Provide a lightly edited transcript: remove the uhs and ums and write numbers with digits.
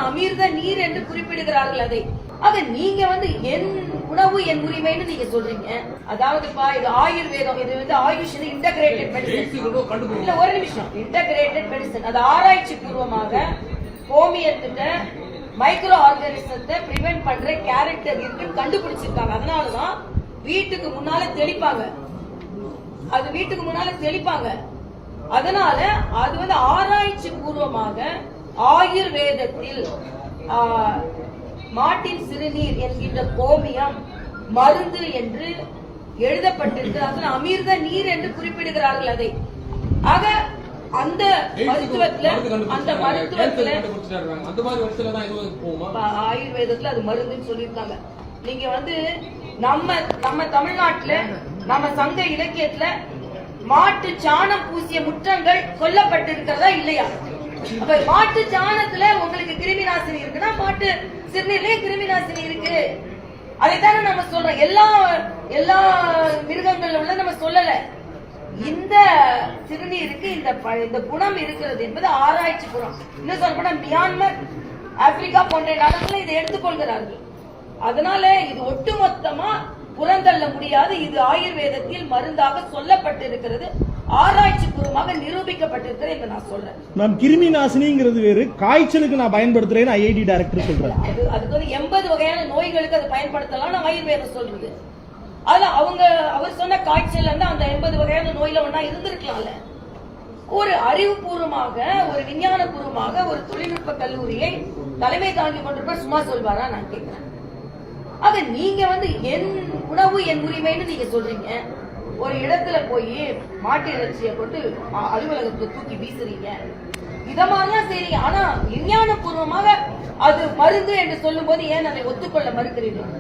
அமிர்த நீர் என்று குறிப்பிடுகிறார்கள் அதை. ஆக நீங்க என் உணவு என் உரிமைன்னு நீங்க சொல்றீங்க. அதாவதுப்பா இது ஆயுர்வேதம், இது ஆயுஷ் இன்டகிரேட்டட் மெடிசன். இல்ல ஒரு நிமிஷம், இன்டகிரேட்டட் மெடிசன் அது ஆராய்ச்சி பூர்வமாக ஹோமியோபதியில மைக்ரோ ஆர்கானிசத்தை பிரிவென்ட் பண்ற கேரக்டர் இருக்கு கண்டுபிடிச்சிருக்காங்க. அதனாலதான் வீட்டுக்கு முன்னால தெளிப்பாங்க, அது வீட்டுக்கு முன்னால தெளிப்பாங்க. அதனால அது ஆராய்ச்சி பூர்வமாக ஆயுர்வேதத்தில் மாட்டின் சிறுநீர் என்கின்ற கோமியம் மருந்து என்று எழுதப்பட்டிருக்கு. அதனால அமிர்த நீர் என்று குறிப்பிடுகிறார்கள் அதை. ஆக அந்த மருத்துவத்துல ஆயுர்வேதத்துல அது மருந்துன்னு சொல்லியிருக்காங்க. நீங்க நம்ம தமிழ்நாட்டுல நம்ம சங்க இலக்கியத்துல மாட்டு சாணம் பூசிய முற்றங்கள் கொல்லப்பட்டிருக்கிறதா இல்லையா? அப்ப மாட்டு சாணத்துல உங்களுக்கு கிருமி நாசினி இருக்குன்னா மாட்டு சிறுநீர்லயே கிருமி நாசினி இருக்கு. அதைத்தானே நம்ம சொல்றோம். எல்லா மிருகங்கள்ல உள்ள நம்ம சொல்லல. இந்த சிறுநீருக்கு இந்த குணம் இருக்கிறது என்பது ஆராய்ச்சி குணம். இன்னும் சொல்ல போனா மியான்மர், ஆப்பிரிக்கா போன்ற நாடுகள் இதை எடுத்துக்கொள்கிறார்கள். அதனால இது ஒட்டுமொத்தமா புறந்தள்ள முடியாது. இது ஆயுர்வேதத்தில் மருந்தாக சொல்லப்பட்டிருக்கிறது, ஆராய்ச்சி பூர்வமாக நிரூபிக்கப்பட்டிருக்கிறது என்று நான் சொல்றேன். மேம், கிருமி நாசினிங்கிறது வேறு, காய்ச்சலுக்கு நான் பயன்படுத்துறேன்னு ஐஐடி டைரக்டர் சொல்றேன். அதுக்கு 80 வகையான நோய்களுக்கு அதை பயன்படுத்தலாம் ஆயுர்வேதம் சொல்றது. அதுல அவர் சொன்ன காய்ச்சல் அந்த 80 வகையான நோயில ஒன்னா இருந்திருக்கலாம்ல. ஒரு அறிவுபூர்வமாக, ஒரு விஞ்ஞான பூர்வமாக ஒரு தொழில்நுட்ப கல்லூரியை தலைமை தாங்கி கொண்டிருப்ப சும்மா சொல்வாரா நான் கேட்கிறேன். ஆக நீங்க என் உணவு என் உரிமைன்னு நீங்க சொல்றீங்க. ஒரு இடத்துல போய் மாட்டு இறைச்சியை போட்டு அலுவலகத்துல தூக்கி வீசுறீங்க, இத மாதிரிலாம் செய்றீங்க. ஆனா விஞ்ஞான பூர்வமாக அது மருந்து என்று சொல்லும் போது ஏன் அதை ஒத்துக்கொள்ள மறுக்கிறீர்கள்?